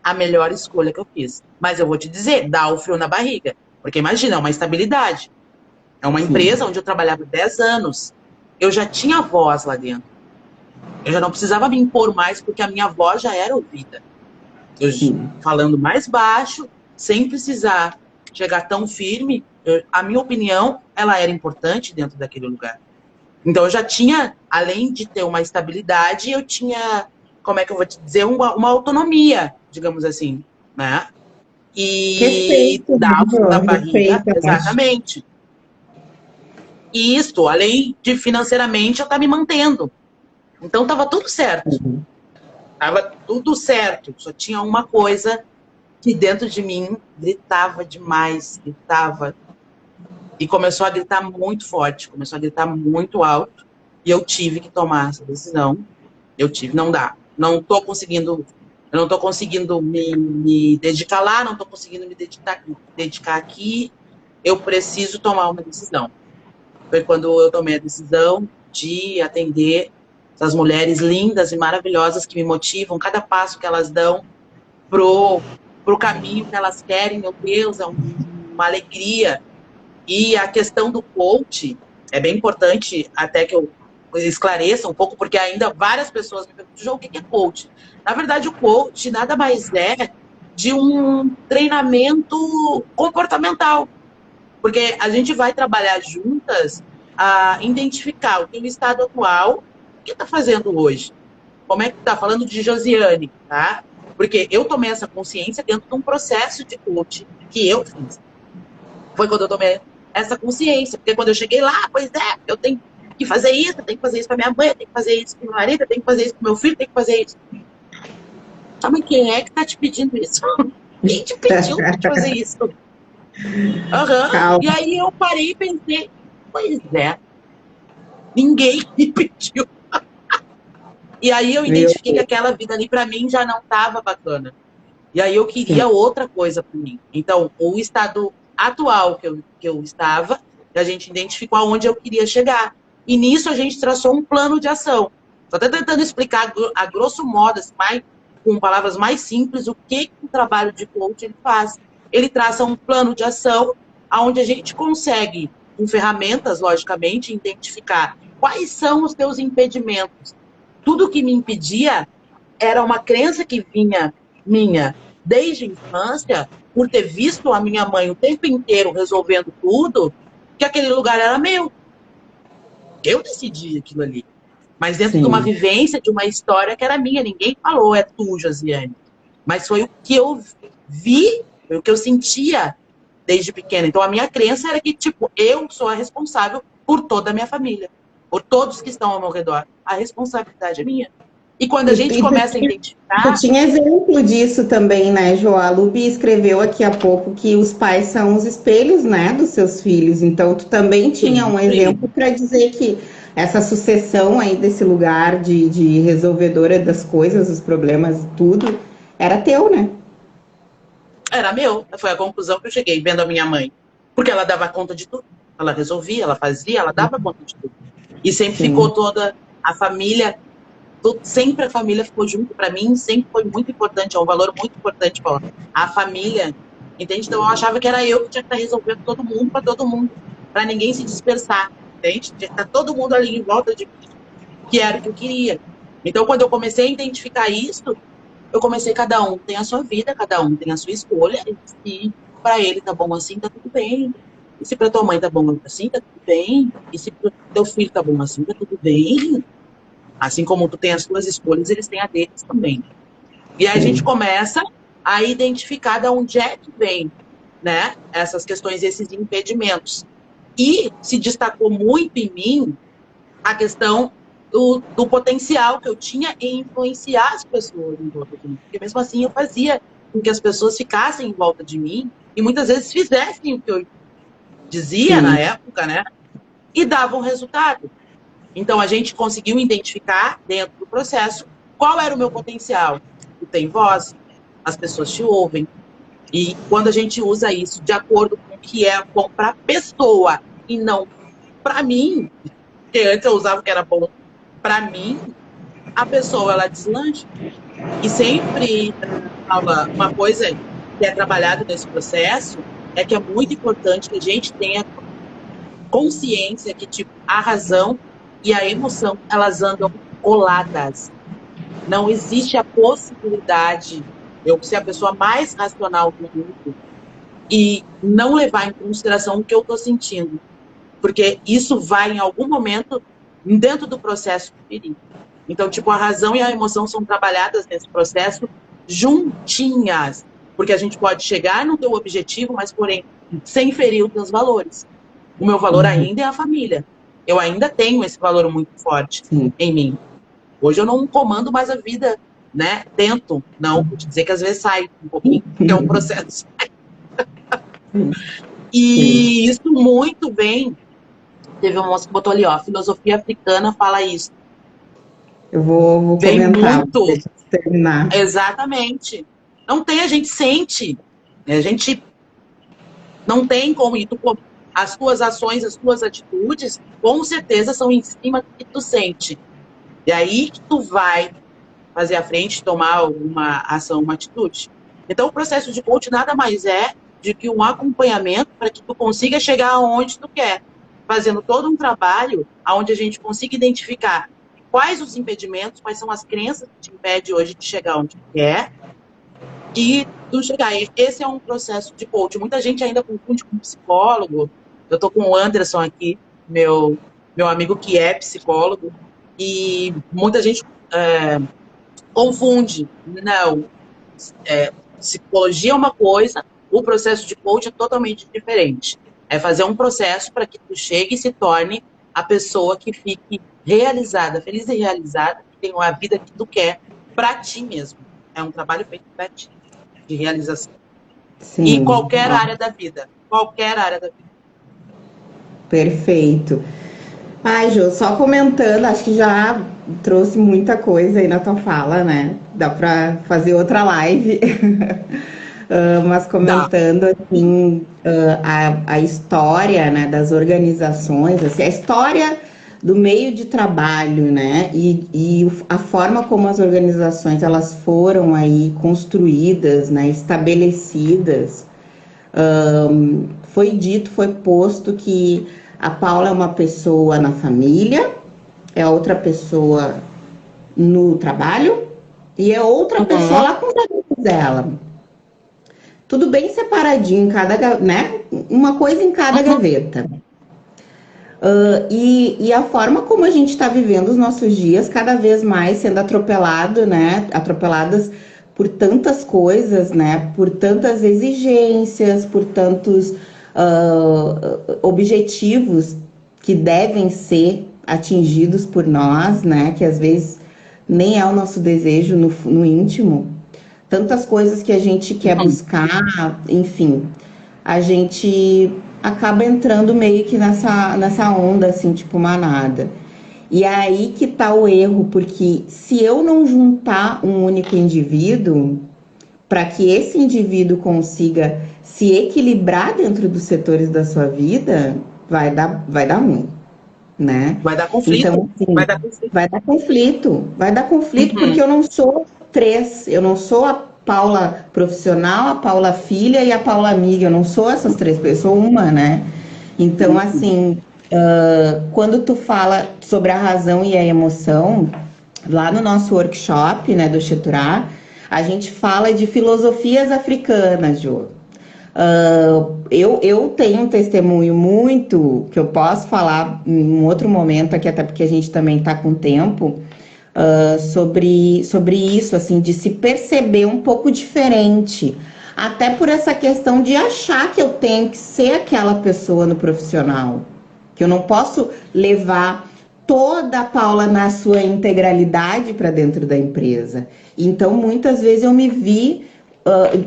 a melhor escolha que eu fiz. Mas eu vou te dizer, dá o frio na barriga, porque imagina, é uma estabilidade. É uma empresa Sim, onde eu trabalhava 10 anos. Eu já tinha voz lá dentro. Eu já não precisava me impor mais, porque a minha voz já era ouvida. Eu sim, falando mais baixo, sem precisar chegar tão firme, a minha opinião, ela era importante dentro daquele lugar. Então eu já tinha, além de ter uma estabilidade, eu tinha, como é que eu vou te dizer, uma autonomia, digamos assim, né? E respeito, dar o frio na né? barriga, Respeito, eu acho. exatamente. E isso, além de financeiramente, eu estar me mantendo. Então estava tudo certo. Estava tudo certo. Só tinha uma coisa que dentro de mim gritava demais, gritava. E começou a gritar muito forte, começou a gritar muito alto. E eu tive que tomar essa decisão. Não dá. Eu não tô conseguindo me dedicar lá, não tô conseguindo me dedicar aqui. Eu preciso tomar uma decisão. Foi quando eu tomei a decisão de atender essas mulheres lindas e maravilhosas que me motivam, cada passo que elas dão pro caminho que elas querem, meu Deus, é uma alegria. E a questão do coach é bem importante, até que eu esclareça um pouco, porque ainda várias pessoas me perguntam, "Jo, o que é coach?" Na verdade, o coach nada mais é de um treinamento comportamental, porque a gente vai trabalhar juntas a identificar o teu estado atual, o que está fazendo hoje, como é que está falando de Josiane, tá? Porque eu tomei essa consciência dentro de um processo de coach que eu fiz. Foi quando eu tomei essa consciência. Porque quando eu cheguei lá, pois é, eu tenho que fazer isso, eu tenho que fazer isso para minha mãe, eu tenho que fazer isso para meu marido, eu tenho que fazer isso para meu filho, eu tenho que fazer isso. Ah, mas quem é que tá te pedindo isso? Quem te pediu para te fazer isso? Aham. E Calma, aí eu parei e pensei, pois é, ninguém me pediu. E aí eu viu? identifiquei que aquela vida ali para mim já não estava bacana. E aí eu queria outra coisa para mim. Então, o estado atual que eu estava, a gente identificou aonde eu queria chegar. E nisso a gente traçou um plano de ação. Estou até tentando explicar a grosso modo, assim, com palavras mais simples, o que o trabalho de coach ele faz. Ele traça um plano de ação onde a gente consegue, com ferramentas, logicamente, identificar quais são os teus impedimentos. Tudo que me impedia era uma crença que vinha minha, desde a infância, por ter visto a minha mãe o tempo inteiro resolvendo tudo, que aquele lugar era meu. Eu decidi aquilo ali. Mas dentro de uma Sim. vivência, de uma história que era minha. Ninguém falou, é tu, Josiane. Mas foi o que eu vi, foi o que eu sentia desde pequena. Então, a minha crença era que, tipo, eu sou a responsável por toda a minha família. Por todos que estão ao meu redor. A responsabilidade é minha. E quando a gente começa a Tu identificar... tinha exemplo disso também, né, Jo? A Luby escreveu aqui há pouco que os pais são os espelhos, né, dos seus filhos. Então, tu também tinha um Sempre. exemplo para dizer que essa sucessão aí desse lugar de resolvedora das coisas, os problemas, tudo, era teu, né? Era meu. Foi a conclusão que eu cheguei vendo a minha mãe. Porque ela dava conta de tudo. Ela resolvia, ela fazia, ela dava conta de tudo. E sempre ficou Sim. toda a família, sempre a família ficou junto para mim, sempre foi muito importante, é um valor muito importante para a família, entende? Então eu achava que era eu que tinha que estar resolvendo todo mundo, para ninguém se dispersar, entende? Tinha que estar todo mundo ali em volta de mim, que era o que eu queria. Então quando eu comecei a identificar isso, eu comecei, cada um tem a sua vida, cada um tem a sua escolha, e para ele tá bom assim, tá tudo bem. E se para tua mãe tá bom assim, tá tudo bem. E se pro teu filho tá bom assim, tá tudo bem. Assim como tu tem as tuas escolhas, eles têm a deles também. E aí a gente Sim. começa a identificar de onde é que vem, né, essas questões, esses impedimentos. E se destacou muito em mim a questão do potencial que eu tinha em influenciar as pessoas em volta de mim. Porque mesmo assim eu fazia com que as pessoas ficassem em volta de mim e muitas vezes fizessem o que eu dizia na Sim. época, né, e davam resultado. Então, a gente conseguiu identificar, dentro do processo, qual era o meu potencial. Tu tem voz, as pessoas te ouvem. E quando a gente usa isso de acordo com o que é bom para a pessoa e não para mim, que antes eu usava o que era bom para mim, a pessoa, ela deslancha. E sempre fala uma coisa que é trabalhado nesse processo, é que é muito importante que a gente tenha consciência que, tipo, a razão e a emoção, elas andam coladas. Não existe a possibilidade de eu ser a pessoa mais racional do mundo e não levar em consideração o que eu estou sentindo. Porque isso vai, em algum momento, dentro do processo ferir. Então, tipo, a razão e a emoção são trabalhadas nesse processo juntinhas. Porque a gente pode chegar no teu objetivo, mas, porém, sem ferir os teus valores. O meu valor Uhum. ainda é a família. Eu ainda tenho esse valor muito forte Sim. em mim. Hoje eu não comando mais a vida, né? Tento, não, vou te dizer que às vezes sai um pouquinho, porque é um processo. Sim. E isso muito bem. Teve um moço que botou ali, ó, a filosofia africana fala isso. Eu vou Vem comentar, muito, deixa eu terminar. exatamente. Não tem, a gente sente. A gente não tem como ir. As tuas ações, as tuas atitudes, com certeza são em cima do que tu sente. E aí que tu vai fazer a frente, tomar uma ação, uma atitude. Então, o processo de coach nada mais é de que um acompanhamento para que tu consiga chegar aonde tu quer, fazendo todo um trabalho onde a gente consiga identificar quais os impedimentos, quais são as crenças que te impedem hoje de chegar onde tu quer e tu chegar. Esse é um processo de coach. Muita gente ainda confunde com psicólogo. Eu tô com o Anderson aqui, meu amigo que é psicólogo, e muita gente confunde. Não. Psicologia é uma coisa, o processo de coach é totalmente diferente. É fazer um processo para que tu chegue e se torne a pessoa que fique realizada, feliz e realizada, que tenha a vida que tu quer para ti mesmo. É um trabalho feito para ti, de realização. E Sim. qualquer Ó, área da vida. Qualquer área da vida. perfeito. Ai, Jô, só comentando, acho que já trouxe muita coisa aí na tua fala, né? Dá para fazer outra live. Mas Dá. comentando assim, a história, né, das organizações, assim, a história do meio de trabalho, né, e a forma como as organizações elas foram aí construídas, né, estabelecidas. Foi dito, foi posto que a Paula é uma pessoa na família, é outra pessoa no trabalho e é outra pessoa Uhum. lá com os amigos dela. tudo bem separadinho, né? Uma coisa em cada gaveta. E a forma como a gente está vivendo os nossos dias, cada vez mais sendo atropelado, né? Atropeladas por tantas coisas, né? Por tantas exigências, por tantos objetivos que devem ser atingidos por nós, né? Que às vezes nem é o nosso desejo no íntimo. Tantas coisas que a gente quer buscar, enfim, a gente acaba entrando meio que nessa onda, assim, tipo manada. E é aí que tá o erro, porque se eu não juntar um único indivíduo, para que esse indivíduo consiga se equilibrar dentro dos setores da sua vida, vai dar ruim, né? Vai dar conflito. Então, assim, Vai dar conflito. vai dar conflito porque eu não sou três, eu não sou a Paula profissional, a Paula filha e a Paula amiga, eu não sou essas três pessoas, eu sou uma, né? Então, assim, quando tu fala sobre a razão e a emoção, lá no nosso workshop, né, do Cheturá, a gente fala de filosofias africanas, Jô. Eu tenho um testemunho muito que eu posso falar em um outro momento aqui, até porque a gente também está com tempo, sobre isso, assim, de se perceber um pouco diferente. Até por essa questão de achar que eu tenho que ser aquela pessoa no profissional. Que eu não posso levar toda a Paula na sua integralidade para dentro da empresa. Então, muitas vezes eu me vi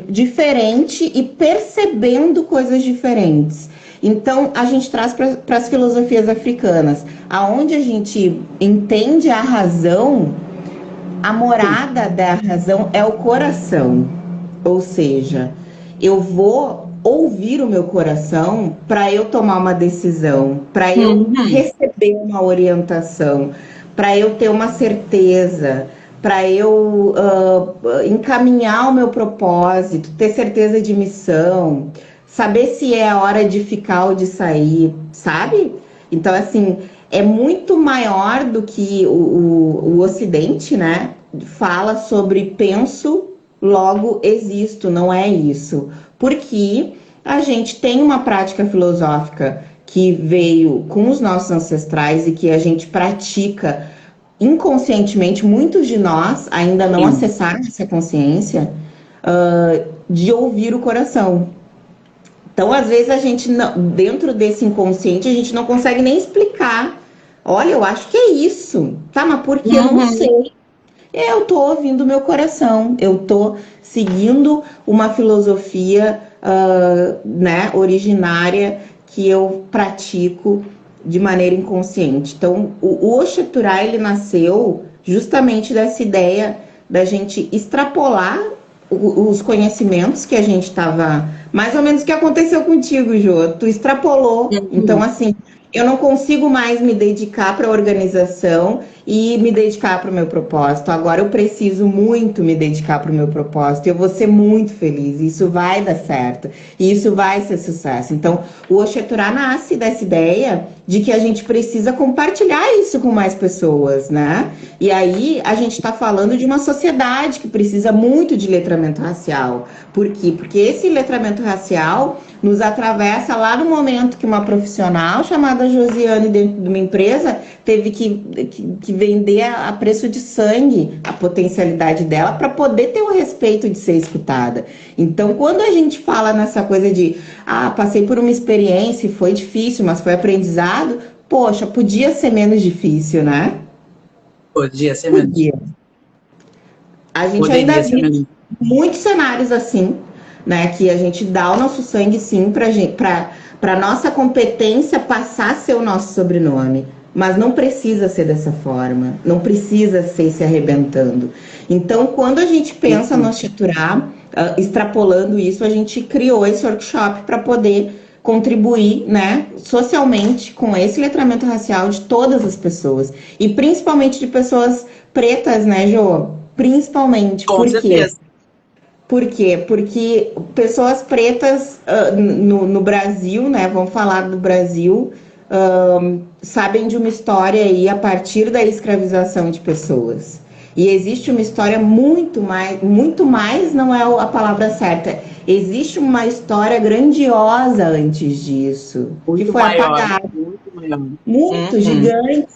diferente e percebendo coisas diferentes. Então, a gente traz para as filosofias africanas, aonde a gente entende a razão, a morada da razão é o coração. Ou seja, eu vou ouvir o meu coração para eu tomar uma decisão, para eu receber uma orientação, para eu ter uma certeza, para eu encaminhar o meu propósito, ter certeza de missão, saber se é a hora de ficar ou de sair, sabe? Então, assim, é muito maior do que o Ocidente, né? Fala sobre penso, logo existo, não é isso. Porque a gente tem uma prática filosófica que veio com os nossos ancestrais e que a gente pratica inconscientemente, muitos de nós ainda não acessaram essa consciência de ouvir o coração. Então, às vezes, a gente, dentro desse inconsciente, a gente não consegue nem explicar. Olha, eu acho que é isso. Tá, mas por que eu não sei? Eu tô ouvindo o meu coração. Eu tô seguindo uma filosofia né, originária que eu pratico de maneira inconsciente. Então, o Oxaturá, ele nasceu justamente dessa ideia da gente extrapolar os conhecimentos que a gente estava... Mais ou menos o que aconteceu contigo, Jô. Tu extrapolou. Então, assim, eu não consigo mais me dedicar para a organização e me dedicar para o meu propósito. Agora eu preciso muito me dedicar para o meu propósito. Eu vou ser muito feliz. Isso vai dar certo. E isso vai ser sucesso. Então, o Oxaturá nasce dessa ideia de que a gente precisa compartilhar isso com mais pessoas, né? E aí a gente está falando de uma sociedade que precisa muito de letramento racial. Por quê? Porque esse letramento racial nos atravessa lá no momento que uma profissional chamada Josiane, dentro de uma empresa, teve que vender a preço de sangue a potencialidade dela para poder ter o respeito de ser escutada. Então, quando a gente fala nessa coisa de passei por uma experiência e foi difícil, mas foi aprendizado, poxa, podia ser menos difícil, né? Podia ser menos difícil. A gente ainda vive muitos cenários assim, né, que a gente dá o nosso sangue sim para nossa competência passar a ser o nosso sobrenome, mas não precisa ser dessa forma, não precisa ser se arrebentando. Então, quando a gente pensa no Oxaturá, extrapolando isso, a gente criou esse workshop para poder contribuir, né, socialmente com esse letramento racial de todas as pessoas, e principalmente de pessoas pretas, né, Jô? Principalmente. Com certeza. Por quê? Porque pessoas pretas no Brasil, né? Vamos falar do Brasil, sabem de uma história aí a partir da escravização de pessoas. E existe uma história muito mais, não é a palavra certa. existe uma história grandiosa antes disso, que Muito foi maior, apagada, muito maior. muito gigante,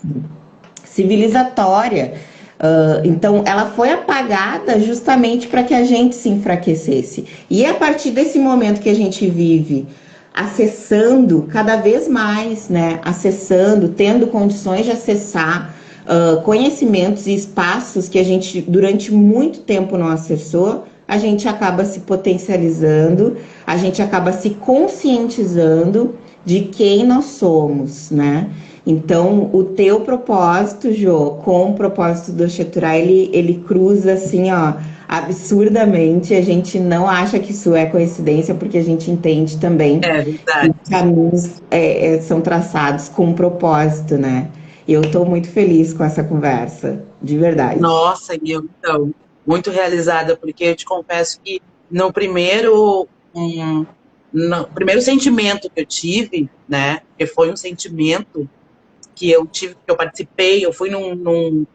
civilizatória. Então, ela foi apagada justamente para que a gente se enfraquecesse. E é a partir desse momento que a gente vive acessando cada vez mais, né? Acessando, tendo condições de acessar conhecimentos e espaços que a gente durante muito tempo não acessou, a gente acaba se potencializando, a gente acaba se conscientizando de quem nós somos, né? Então, o teu propósito, Jô, com o propósito do Oxeturá, ele cruza assim, ó, absurdamente. A gente não acha que isso é coincidência, porque a gente entende também É que verdade. os caminhos são traçados com um propósito, né? E eu estou muito feliz com essa conversa, de verdade. Nossa, e eu, então, muito realizada, porque eu te confesso que no primeiro, no primeiro sentimento que eu tive, né, que foi um sentimento que eu tive, que eu participei, eu fui num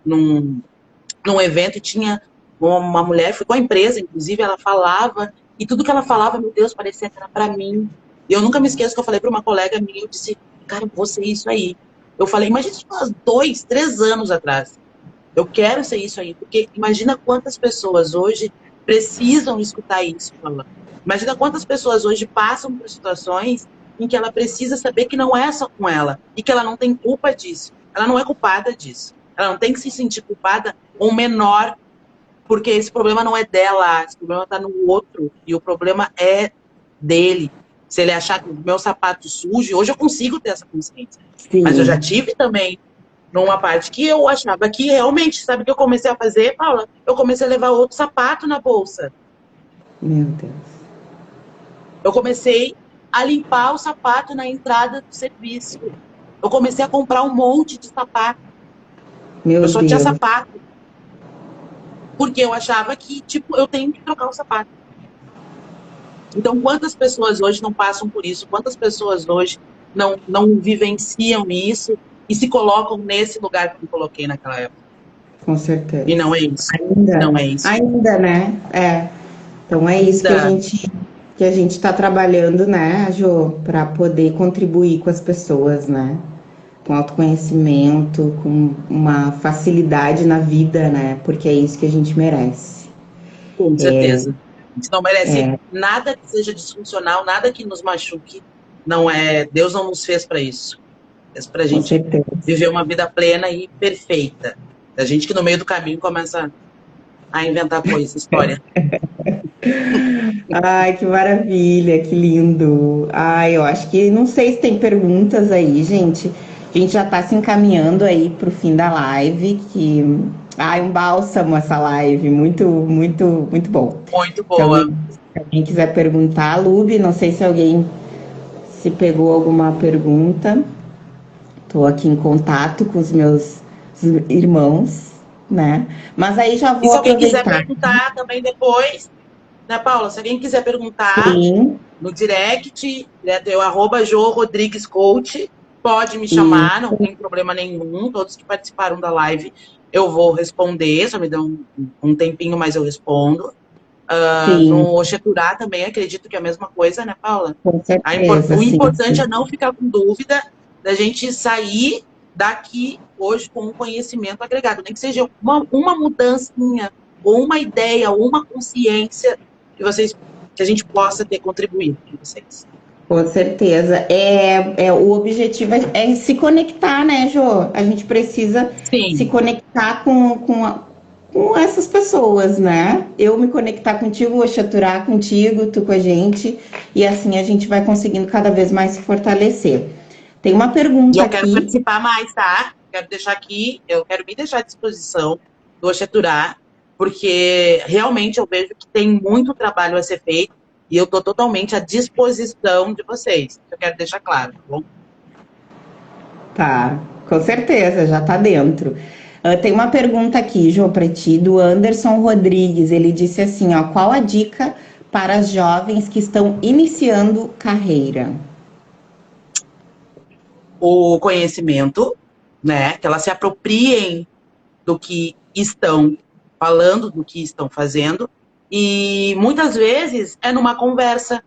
evento e tinha uma mulher, fui com a empresa, inclusive, ela falava, e tudo que ela falava, meu Deus, parecia que era para mim. E eu nunca me esqueço que eu falei para uma colega minha, eu disse, cara, você é isso aí. Eu falei, imagina isso há 2, 3 anos atrás. Eu quero ser isso aí, porque imagina quantas pessoas hoje precisam escutar isso, Paula. Imagina quantas pessoas hoje passam por situações em que ela precisa saber que não é só com ela e que ela não tem culpa disso. Ela não é culpada disso. Ela não tem que se sentir culpada ou menor, porque esse problema não é dela, esse problema está no outro e o problema é dele. Se ele achar que o meu sapato sujo, hoje eu consigo ter essa consciência. Mas eu já Sim, tive também numa parte que eu achava que realmente, sabe o que eu comecei a fazer, Paula? Eu comecei a levar outro sapato na bolsa. meu Deus. Eu comecei a limpar o sapato na entrada do serviço. Eu comecei a comprar um monte de sapato. Eu Meu só tinha Deus, sapato. Porque eu achava que, tipo, eu tenho que trocar o sapato. Então, quantas pessoas hoje não passam por isso? Quantas pessoas hoje não vivenciam isso e se colocam nesse lugar que eu me coloquei naquela época? com E não certeza. é isso. Ainda, Não é isso. ainda, né? Então é isso Ainda. que a gente está trabalhando, né, Jô, para poder contribuir com as pessoas, né? Com autoconhecimento, com uma facilidade na vida, né? Porque é isso que a gente merece. Com certeza. A gente não merece nada que seja disfuncional, nada que nos machuque. Não é, Deus não nos fez para isso. Fez para a Com gente certeza. viver uma vida plena e perfeita. A gente que no meio do caminho começa a inventar coisa, história. Ai, que maravilha, que lindo. Ai, eu acho que não sei se tem perguntas aí, gente. A gente já está se encaminhando aí para o fim da live, que ai, um bálsamo essa live, muito, muito, muito bom. Muito Se alguém, boa. se alguém quiser perguntar, Lube, não sei se alguém se pegou alguma pergunta. Estou aqui em contato com os meus irmãos, né? Mas aí já E vou se alguém quiser aproveitar. perguntar também depois, né, Paula? Se alguém quiser perguntar Sim, no direct, né, teu @JoRodriguesCoach, pode me e chamar, não tem problema nenhum. Todos que participaram da live eu vou responder, só me dá um tempinho, mas eu respondo. sim, No Oxeturá também acredito que é a mesma coisa, né, Paula? com certeza, O sim, importante é sim. não ficar com dúvida da gente sair daqui hoje com um conhecimento agregado, nem que seja uma mudancinha, ou uma ideia, ou uma consciência que a gente possa ter contribuído com vocês. Com certeza. O objetivo é se conectar, né, Jô? A gente precisa se Sim, conectar com essas pessoas, né? Eu me conectar contigo, o Xaturar contigo, tu com a gente, e assim a gente vai conseguindo cada vez mais se fortalecer. Tem uma e pergunta eu quero aqui. participar mais, tá? Quero deixar aqui, eu quero me deixar à disposição do Oxeturá, porque realmente eu vejo que tem muito trabalho a ser feito e eu estou totalmente à disposição de vocês. Eu quero deixar claro, tá bom? Tá, com certeza, já tá dentro. Tem uma pergunta aqui, Jô, para ti, do Anderson Rodrigues. Ele disse assim, ó, qual a dica para as jovens que estão iniciando carreira? O conhecimento, né? Que elas se apropriem do que estão falando, do que estão fazendo, E muitas vezes é numa conversa,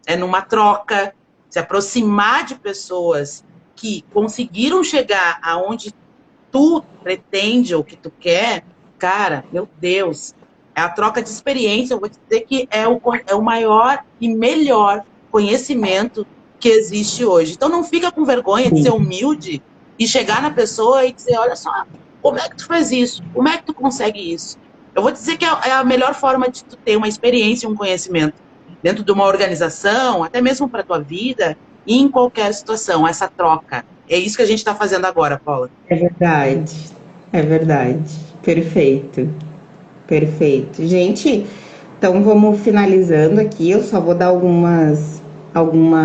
é numa troca, se aproximar de pessoas que conseguiram chegar aonde tu pretende ou que tu quer, cara, meu Deus, é a troca de experiência. Eu vou te dizer que é o maior e melhor conhecimento que existe hoje. Então não fica com vergonha de ser humilde e chegar na pessoa e dizer, olha só, como é que tu faz isso? Como é que tu consegue isso? Eu vou dizer que é a melhor forma de tu ter uma experiência, um conhecimento dentro de uma organização, até mesmo para a tua vida, e em qualquer situação, essa troca. É isso que a gente está fazendo agora, Paula. É verdade, é verdade. Perfeito, perfeito. Gente, então vamos finalizando aqui. Eu só vou dar alguns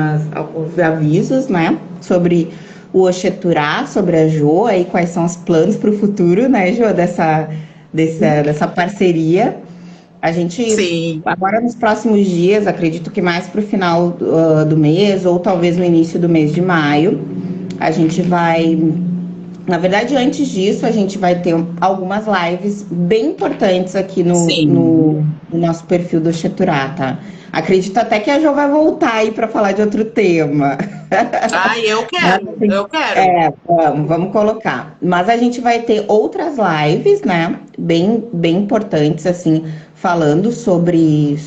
avisos, né? Sobre o Oxeturá, sobre a Jo, aí quais são os planos para o futuro, né, Jo, dessa parceria. A gente, Sim. agora nos próximos dias, acredito que mais para o final do mês, ou talvez no início do mês de maio, a gente vai. Na verdade, antes disso, a gente vai ter algumas lives bem importantes aqui Sim. no nosso perfil do Cheturá, tá? Acredito até que a Jo vai voltar aí para falar de outro tema. Ai, eu Mas, quero, assim, eu quero. vamos colocar. Mas a gente vai ter outras lives, né? Bem importantes, assim, falando sobre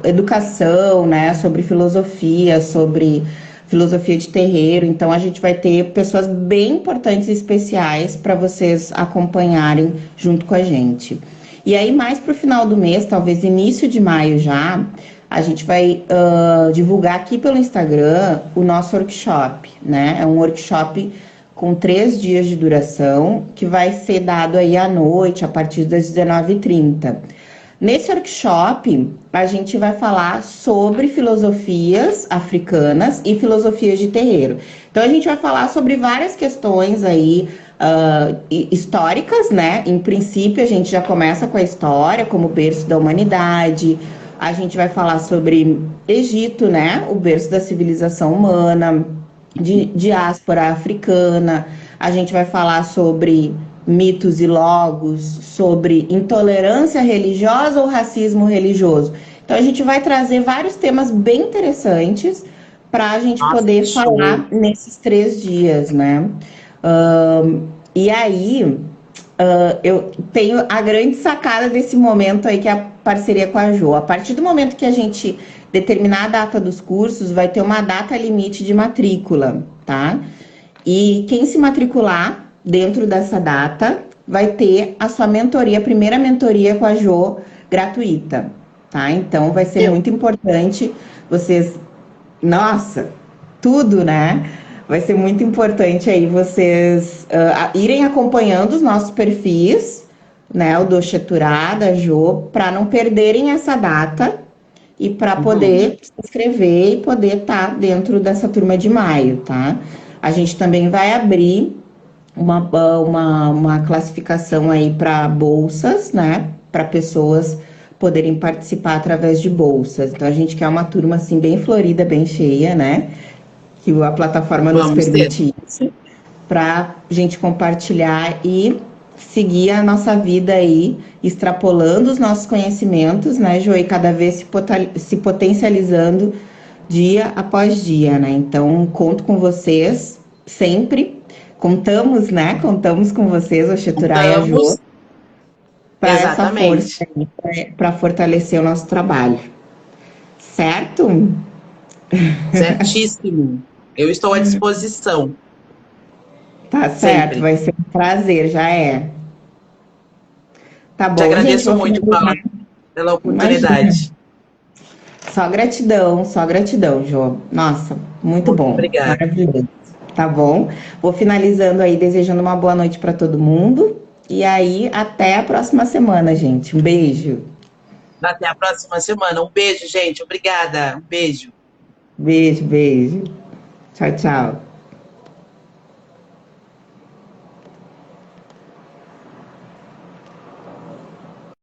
educação, né? Sobre filosofia de terreiro. Então a gente vai ter pessoas bem importantes e especiais para vocês acompanharem junto com a gente. E aí, mais para o final do mês, talvez início de maio já, a gente vai divulgar aqui pelo Instagram o nosso workshop, né? É um workshop com 3 dias de duração, que vai ser dado aí à noite, a partir das 19h30. Nesse workshop, a gente vai falar sobre filosofias africanas e filosofias de terreiro. Então, a gente vai falar sobre várias questões aí históricas, né? Em princípio, a gente já começa com a história como berço da humanidade. A gente vai falar sobre Egito, né? O berço da civilização humana, de diáspora africana. A gente vai falar sobre mitos e logos, sobre intolerância religiosa ou racismo religioso. Então, a gente vai trazer vários temas bem interessantes para a gente Nossa, que poder show. falar nesses 3 dias, né? E aí, eu tenho a grande sacada desse momento aí, que é a parceria com a Jo. A partir do momento que a gente determinar a data dos cursos, vai ter uma data limite de matrícula, tá? E quem se matricular dentro dessa data vai ter a sua mentoria, a primeira mentoria com a Jo gratuita, tá? Então vai ser Eu, muito importante vocês, nossa, tudo, né? Vai ser muito importante aí vocês irem acompanhando os nossos perfis, né? O do Cheturá, da Jo, para não perderem essa data e para poder se inscrever e poder estar dentro dessa turma de maio, tá? A gente também vai abrir uma classificação aí para bolsas, né? Para pessoas poderem participar através de bolsas. Então a gente quer uma turma assim bem florida, bem cheia, né? Que a plataforma nos vamos ter. permite isso, para a gente compartilhar e seguir a nossa vida aí, extrapolando os nossos conhecimentos, né, Jo? E cada vez se potencializando dia após dia, né? Então, conto com vocês sempre. Contamos, né? Contamos com vocês, o Cheturá e a Jo, Estamos, para essa força, exatamente. para fortalecer o nosso trabalho. Certo? Certíssimo. Eu estou à disposição, Tá certo, sempre. vai ser um prazer, já é. Tá Te bom, gente, agradeço vou muito, Paula, finalizar. pela Imagina. oportunidade. Só gratidão, Jô. Nossa, muito Muito bom, obrigada. maravilhoso. Tá bom? Vou finalizando aí, desejando uma boa noite para todo mundo. E aí, até a próxima semana, gente. Um beijo. Até a próxima semana. Um beijo, gente. Obrigada. Um beijo. Beijo, beijo. Tchau, tchau.